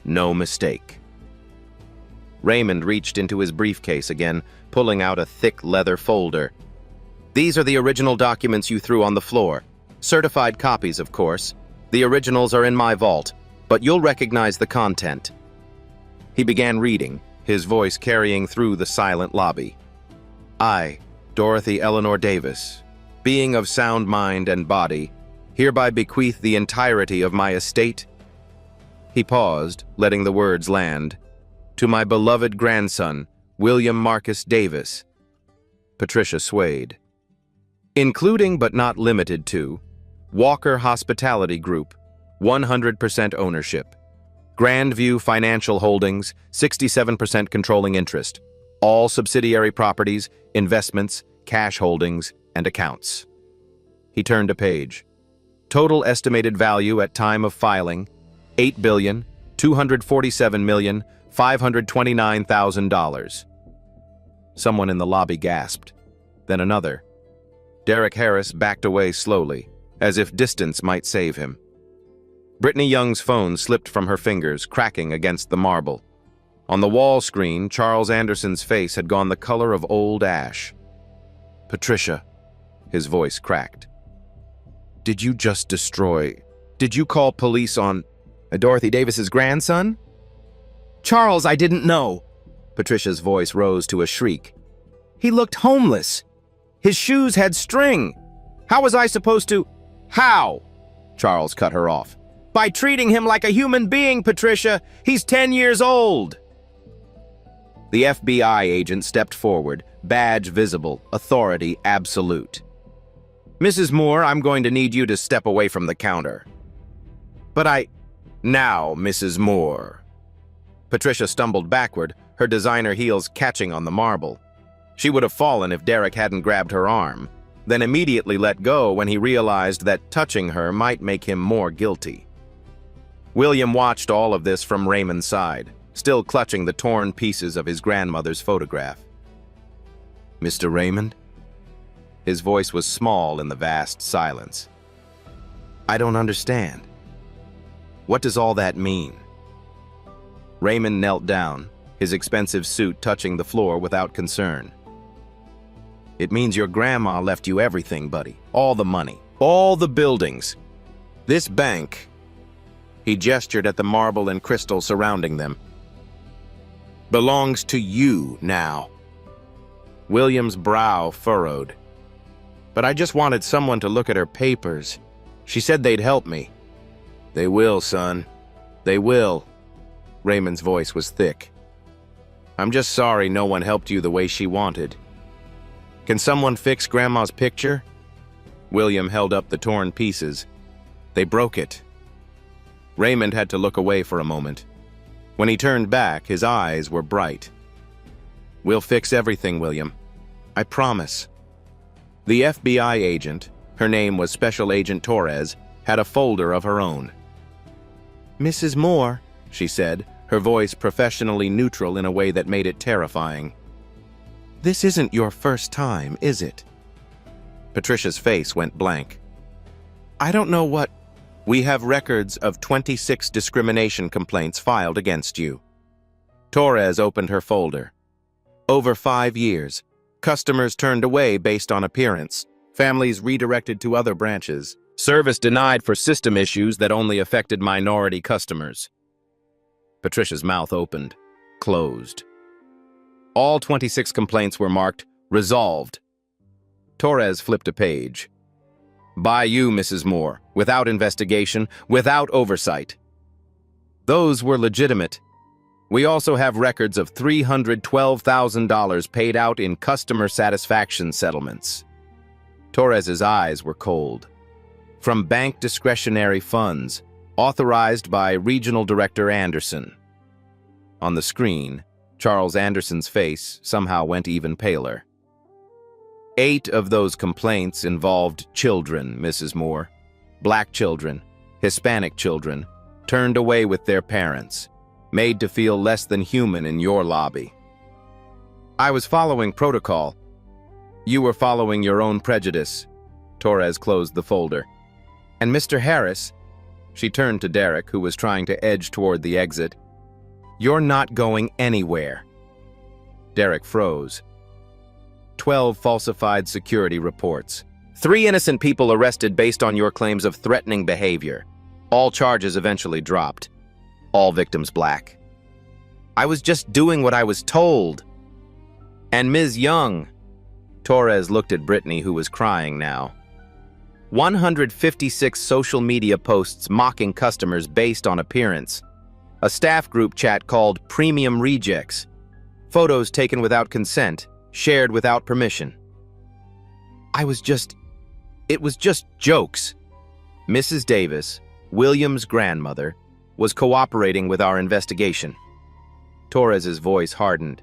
No mistake. Raymond reached into his briefcase again, pulling out a thick leather folder. These are the original documents you threw on the floor. Certified copies, of course. The originals are in my vault, but you'll recognize the content. He began reading, his voice carrying through the silent lobby. I, Dorothy Eleanor Davis, being of sound mind and body, hereby bequeath the entirety of my estate. He paused, letting the words land. To my beloved grandson, William Marcus Davis. Patricia swayed. Including but not limited to Walker Hospitality Group, 100% ownership. Grandview Financial Holdings, 67% controlling interest. All subsidiary properties, investments, cash holdings, and accounts. He turned a page. Total estimated value at time of filing, $8,247,529,000. Someone in the lobby gasped, then another. Derek Harris backed away slowly, as if distance might save him. Brittany Young's phone slipped from her fingers, cracking against the marble. On the wall screen, Charles Anderson's face had gone the color of old ash. Patricia, his voice cracked. Did you just destroy... Did you call police on Dorothy Davis's grandson? Charles, I didn't know. Patricia's voice rose to a shriek. He looked homeless. His shoes had string. How was I supposed to... How? Charles cut her off. By treating him like a human being, Patricia. He's 10 years old. The FBI agent stepped forward, badge visible, authority absolute. "Mrs. Moore, I'm going to need you to step away from the counter." Now, Mrs. Moore." Patricia stumbled backward, her designer heels catching on the marble. She would have fallen if Derek hadn't grabbed her arm, then immediately let go when he realized that touching her might make him more guilty. William watched all of this from Raymond's side, still clutching the torn pieces of his grandmother's photograph. "Mr. Raymond?" His voice was small in the vast silence. "I don't understand. What does all that mean?" Raymond knelt down, his expensive suit touching the floor without concern. "It means your grandma left you everything, buddy. All the money, all the buildings. This bank," he gestured at the marble and crystal surrounding them, "belongs to you now." William's brow furrowed. "But I just wanted someone to look at her papers. She said they'd help me." "They will, son. They will." Raymond's voice was thick. "I'm just sorry no one helped you the way she wanted. Can someone fix Grandma's picture?" William held up the torn pieces. "They broke it." Raymond had to look away for a moment. When he turned back, his eyes were bright. "We'll fix everything, William. I promise." The FBI agent, her name was Special Agent Torres, had a folder of her own. "Mrs. Moore," she said, her voice professionally neutral in a way that made it terrifying. "This isn't your first time, is it?" Patricia's face went blank. "I don't know what—" "We have records of 26 discrimination complaints filed against you." Torres opened her folder. "Over 5 years. Customers turned away based on appearance. Families redirected to other branches. Service denied for system issues that only affected minority customers." Patricia's mouth opened, closed. All 26 complaints were marked resolved. Torres flipped a page. "By you, Mrs. Moore, without investigation, without oversight." "Those were legitimate. We also have records of $312,000 paid out in customer satisfaction settlements." Torres's eyes were cold. "From bank discretionary funds, authorized by Regional Director Anderson." On the screen, Charles Anderson's face somehow went even paler. 8 of those complaints involved children, Mrs. Moore. Black children, Hispanic children, turned away with their parents, made to feel less than human in your lobby. "I was following protocol. You were following your own prejudice." Torres closed the folder. "And Mr. Harris," she turned to Derek, who was trying to edge toward the exit, "you're not going anywhere." Derek froze. 12 falsified security reports. 3 innocent people arrested based on your claims of threatening behavior. All charges eventually dropped. All victims black. "I was just doing what I was told." "And Ms. Young," Torres looked at Brittany, who was crying now. 156 social media posts mocking customers based on appearance. A staff group chat called Premium Rejects. Photos taken without consent, shared without permission. It was just jokes." Mrs. Davis, William's grandmother, was cooperating with our investigation. Torres's voice hardened.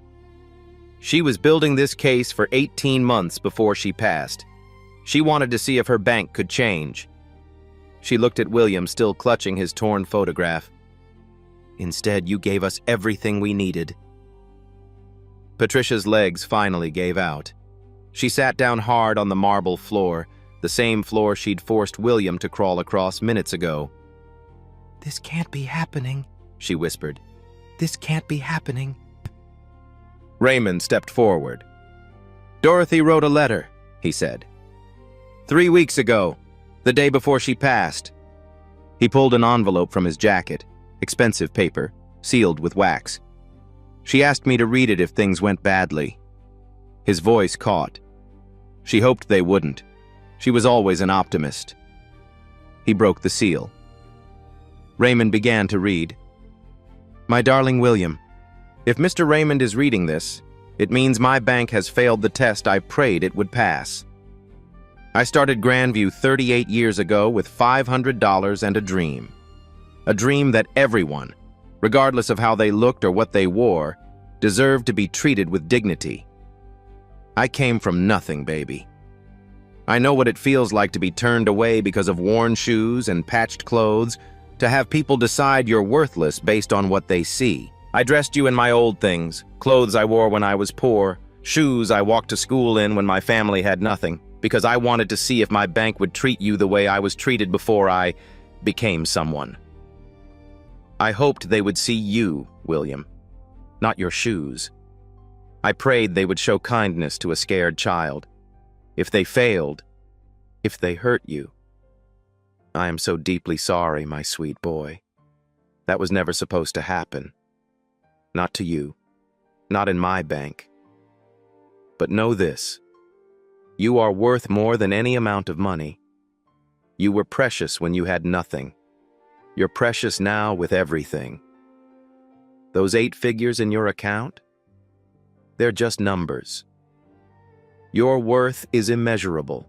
"She was building this case for 18 months before she passed. She wanted to see if her bank could change." She looked at William, still clutching his torn photograph. "Instead, you gave us everything we needed." Patricia's legs finally gave out. She sat down hard on the marble floor, the same floor she'd forced William to crawl across minutes ago. "This can't be happening," she whispered. "This can't be happening." Raymond stepped forward. "Dorothy wrote a letter," he said. 3 weeks ago, the day before she passed." He pulled an envelope from his jacket, expensive paper, sealed with wax. "She asked me to read it if things went badly." His voice caught. She hoped they wouldn't. She was always an optimist. He broke the seal. Raymond began to read. "My darling William, If Mr. Raymond is reading this, it means my bank has failed the test I prayed it would pass. I started Grandview 38 years ago with $500 and a dream. A dream that everyone, regardless of how they looked or what they wore, deserved to be treated with dignity. I came from nothing, baby. I know what it feels like to be turned away because of worn shoes and patched clothes, to have people decide you're worthless based on what they see. I dressed you in my old things, clothes I wore when I was poor, shoes I walked to school in when my family had nothing, because I wanted to see if my bank would treat you the way I was treated before I became someone. I hoped they would see you, William, not your shoes. I prayed they would show kindness to a scared child. If they failed, if they hurt you, I am so deeply sorry, my sweet boy. That was never supposed to happen. Not to you, not in my bank. But know this, you are worth more than any amount of money. You were precious when you had nothing. You're precious now with everything. Those 8 figures in your account, they're just numbers. Your worth is immeasurable.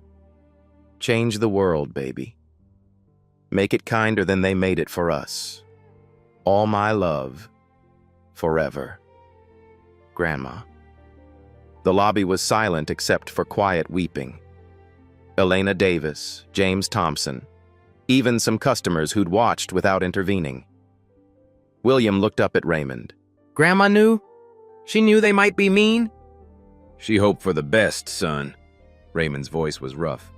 Change the world, baby. Make it kinder than they made it for us. All my love, forever. Grandma. The lobby was silent except for quiet weeping. Elena Davis, James Thompson, even some customers who'd watched without intervening. William looked up at Raymond. Grandma knew? She knew they might be mean? She hoped for the best, son. Raymond's voice was rough.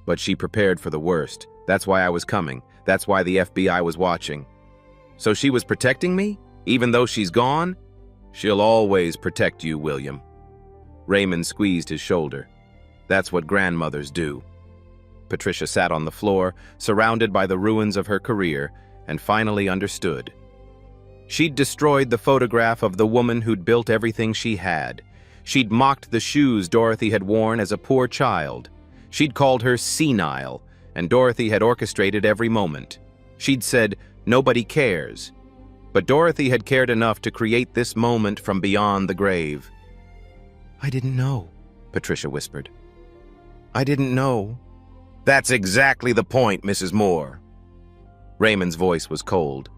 But she prepared for the worst. That's why I was coming. That's why the FBI was watching. So she was protecting me? Even though she's gone? She'll always protect you, William. Raymond squeezed his shoulder. That's what grandmothers do. Patricia sat on the floor, surrounded by the ruins of her career, and finally understood. She'd destroyed the photograph of the woman who'd built everything she had. She'd mocked the shoes Dorothy had worn as a poor child. She'd called her senile, and Dorothy had orchestrated every moment. She'd said, "Nobody cares." But Dorothy had cared enough to create this moment from beyond the grave. "I didn't know," Patricia whispered. "I didn't know." "That's exactly the point, Mrs. Moore." Raymond's voice was cold.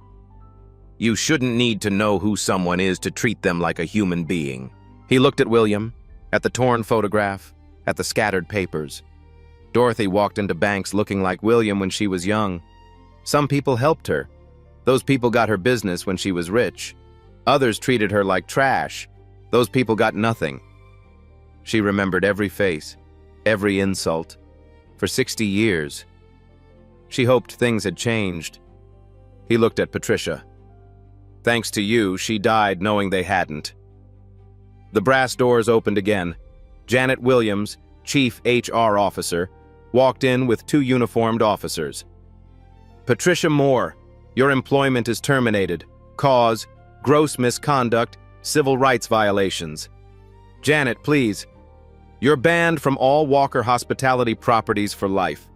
"You shouldn't need to know who someone is to treat them like a human being." He looked at William, at the torn photograph, at the scattered papers. Dorothy walked into banks looking like William when she was young. Some people helped her. Those people got her business when she was rich. Others treated her like trash. Those people got nothing. She remembered every face, every insult. For 60 years. She hoped things had changed. He looked at Patricia. Thanks to you, she died knowing they hadn't. The brass doors opened again. Janet Williams, Chief HR Officer, walked in with 2 uniformed officers. "Patricia Moore, your employment is terminated. Cause, gross misconduct, civil rights violations." "Janet, please. You're banned from all Walker Hospitality properties for life.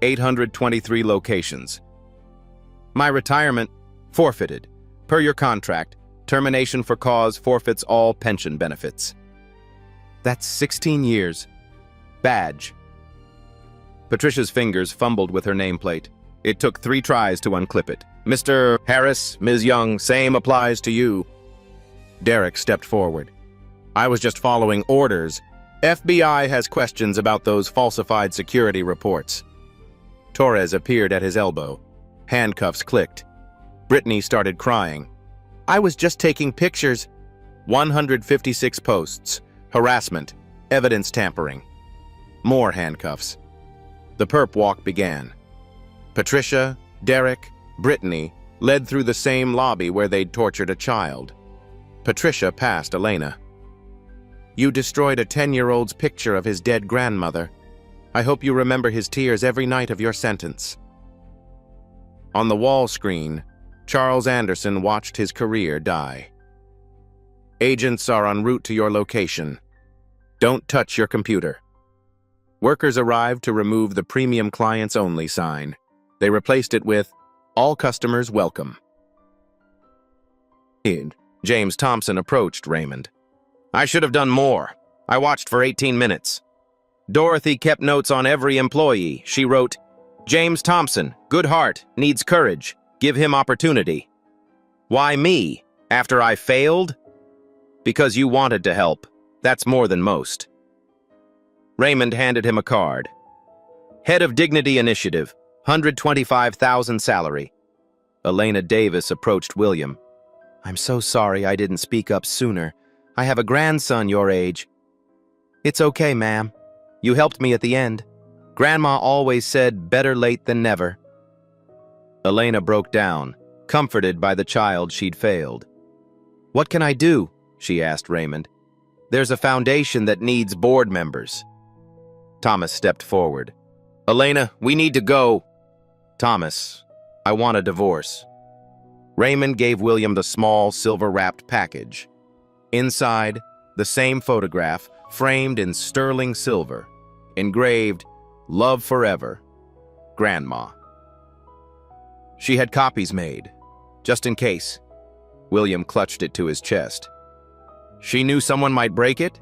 823 locations. My retirement, forfeited. Per your contract, termination for cause forfeits all pension benefits." "That's 16 years. Badge." Patricia's fingers fumbled with her nameplate. It took 3 tries to unclip it. "Mr. Harris, Ms. Young, same applies to you." Derek stepped forward. "I was just following orders. FBI has questions about those falsified security reports." Torres appeared at his elbow. Handcuffs clicked. Brittany started crying. "I was just taking pictures." 156 posts. Harassment. Evidence tampering. More handcuffs. The perp walk began. Patricia, Derek, Brittany led through the same lobby where they'd tortured a child. Patricia passed Elena. "You destroyed a 10-year-old's picture of his dead grandmother. I hope you remember his tears every night of your sentence." On the wall screen, Charles Anderson watched his career die. "Agents are en route to your location. Don't touch your computer." Workers arrived to remove the Premium Clients Only sign. They replaced it with, "All customers welcome." James Thompson approached Raymond. I should have done more. I watched for 18 minutes. Dorothy kept notes on every employee. She wrote, James Thompson, good heart, needs courage. Give him opportunity. Why me? After I failed? Because you wanted to help. That's more than most. Raymond handed him a card. Head of Dignity Initiative, $125,000 salary. Elena Davis approached William. I'm so sorry I didn't speak up sooner. I have a grandson your age. It's okay, ma'am. You helped me at the end. Grandma always said better late than never. Elena broke down, comforted by the child she'd failed. What can I do? She asked Raymond. There's a foundation that needs board members. Thomas stepped forward. Elena, we need to go. Thomas, I want a divorce. Raymond gave William the small, silver-wrapped package. Inside, the same photograph, framed in sterling silver, engraved, Love Forever, Grandma. She had copies made, just in case. William clutched it to his chest. She knew someone might break it.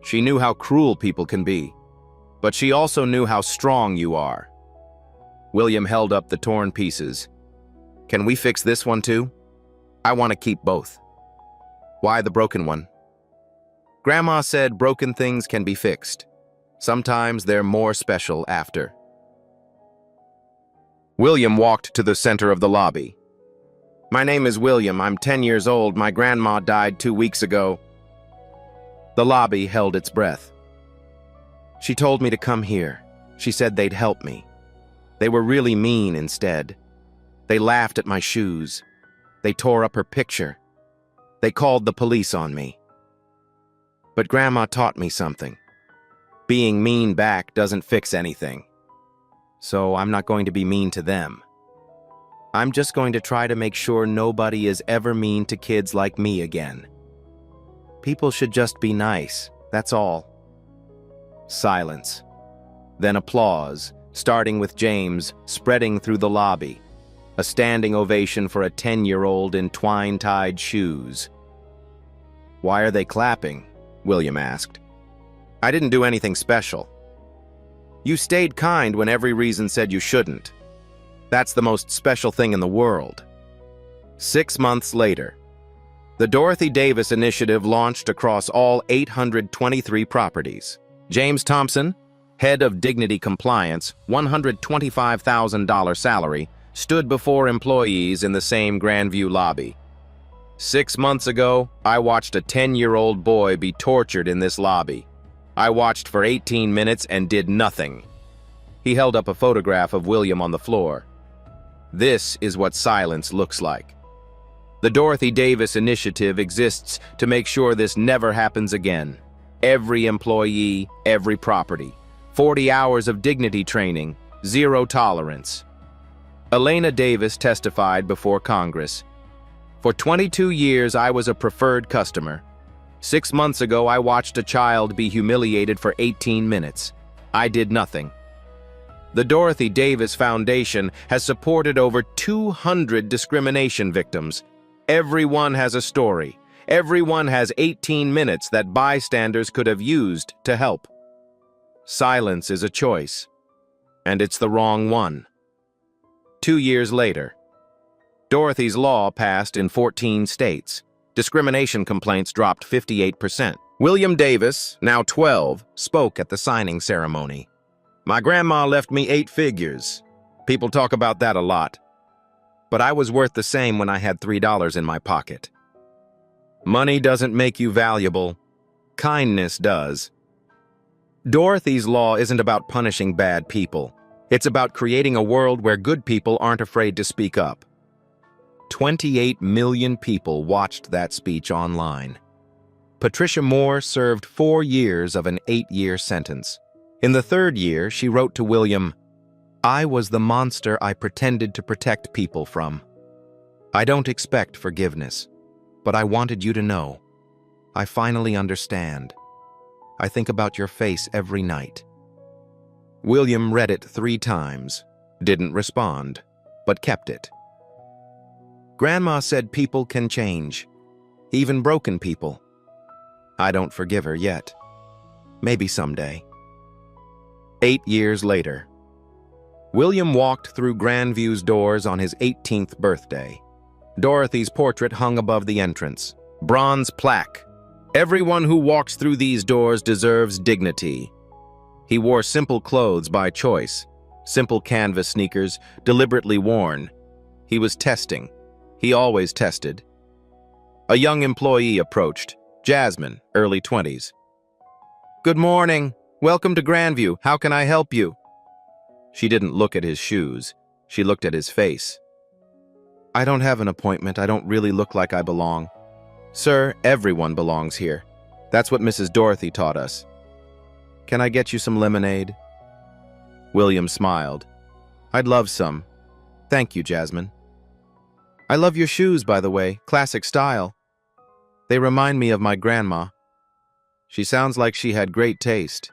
She knew how cruel people can be, but she also knew how strong you are. William held up the torn pieces. Can we fix this one too? I want to keep both. Why the broken one? Grandma said broken things can be fixed. Sometimes they're more special after. William walked to the center of the lobby. My name is William. I'm 10 years old. My grandma died 2 weeks ago. The lobby held its breath. She told me to come here. She said they'd help me. They were really mean instead. They laughed at my shoes. They tore up her picture. They called the police on me. But Grandma taught me something. Being mean back doesn't fix anything. So I'm not going to be mean to them. I'm just going to try to make sure nobody is ever mean to kids like me again. People should just be nice, that's all. Silence. Then applause, starting with James, spreading through the lobby. A standing ovation for a 10-year-old in twine-tied shoes. Why are they clapping? William asked. I didn't do anything special. You stayed kind when every reason said you shouldn't. That's the most special thing in the world. 6 months later, the Dorothy Davis Initiative launched across all 823 properties. James Thompson, head of Dignity Compliance, $125,000 salary, stood before employees in the same Grandview lobby. 6 months ago, I watched a 10-year-old boy be tortured in this lobby. I watched for 18 minutes and did nothing. He held up a photograph of William on the floor. This is what silence looks like. The Dorothy Davis Initiative exists to make sure this never happens again. Every employee, every property. 40 hours of dignity training, zero tolerance. Elena Davis testified before Congress. For 22 years, I was a preferred customer. 6 months ago, I watched a child be humiliated for 18 minutes. I did nothing. The Dorothy Davis Foundation has supported over 200 discrimination victims. Everyone has a story. Everyone has 18 minutes that bystanders could have used to help. Silence is a choice, and it's the wrong one. 2 years later, Dorothy's law passed in 14 states. Discrimination complaints dropped 58%. William Davis, now 12, spoke at the signing ceremony. My grandma left me 8 figures. People talk about that a lot. But I was worth the same when I had $3 in my pocket. Money doesn't make you valuable. Kindness does. Dorothy's law isn't about punishing bad people. It's about creating a world where good people aren't afraid to speak up. 28 million people watched that speech online. Patricia Moore served 4 years of an 8-year sentence. In the 3rd year, she wrote to William, I was the monster I pretended to protect people from. I don't expect forgiveness, but I wanted you to know. I finally understand. I think about your face every night. William read it 3 times, didn't respond, but kept it. Grandma said people can change. even broken people. I don't forgive her yet. Maybe someday. 8 years later. William walked through Grandview's doors on his 18th birthday. Dorothy's portrait hung above the entrance. Bronze plaque. Everyone who walks through these doors deserves dignity. He wore simple clothes by choice. Simple canvas sneakers, deliberately worn. He was testing. He always tested. A young employee approached. Jasmine, early 20s. "Good morning. Welcome to Grandview. How can I help you?" She didn't look at his shoes. She looked at his face. "I don't have an appointment. I don't really look like I belong." "Sir, everyone belongs here. That's what Mrs. Dorothy taught us. Can I get you some lemonade?" William smiled. "I'd love some. Thank you, Jasmine." "I love your shoes, by the way. Classic style. They remind me of my grandma. She sounds like she had great taste.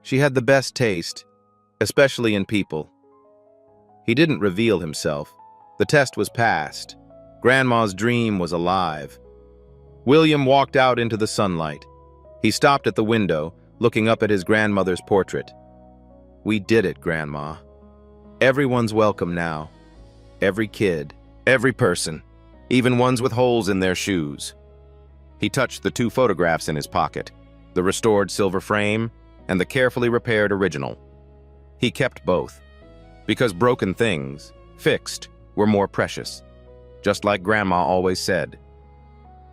She had the best taste, especially in people." He didn't reveal himself. The test was passed. Grandma's dream was alive. William walked out into the sunlight. He stopped at the window, looking up at his grandmother's portrait. "We did it, Grandma. Everyone's welcome now. Every kid, every person, even ones with holes in their shoes." He touched the 2 photographs in his pocket, the restored silver frame and the carefully repaired original. He kept both, because broken things, fixed, were more precious, just like Grandma always said.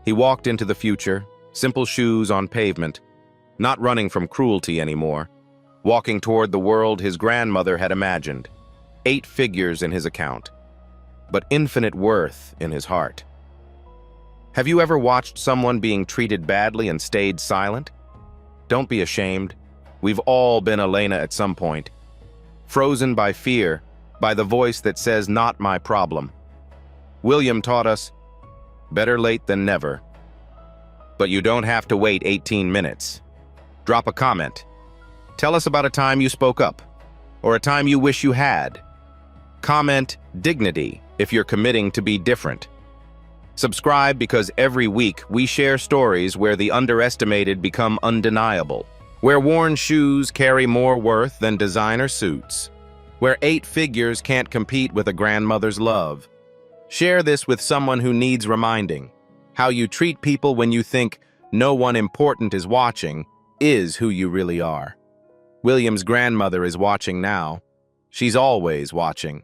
He walked into the future, simple shoes on pavement, not running from cruelty anymore, walking toward the world his grandmother had imagined. 8 figures in his account, but infinite worth in his heart. Have you ever watched someone being treated badly and stayed silent? Don't be ashamed. We've all been Elena at some point. Frozen by fear, by the voice that says, "Not my problem." William taught us, better late than never. But you don't have to wait 18 minutes. Drop a comment. Tell us about a time you spoke up, or a time you wish you had. Comment dignity if you're committing to be different. Subscribe because every week we share stories where the underestimated become undeniable, where worn shoes carry more worth than designer suits, where 8 figures can't compete with a grandmother's love. Share this with someone who needs reminding. How you treat people when you think no one important is watching is who you really are. William's grandmother is watching now. She's always watching.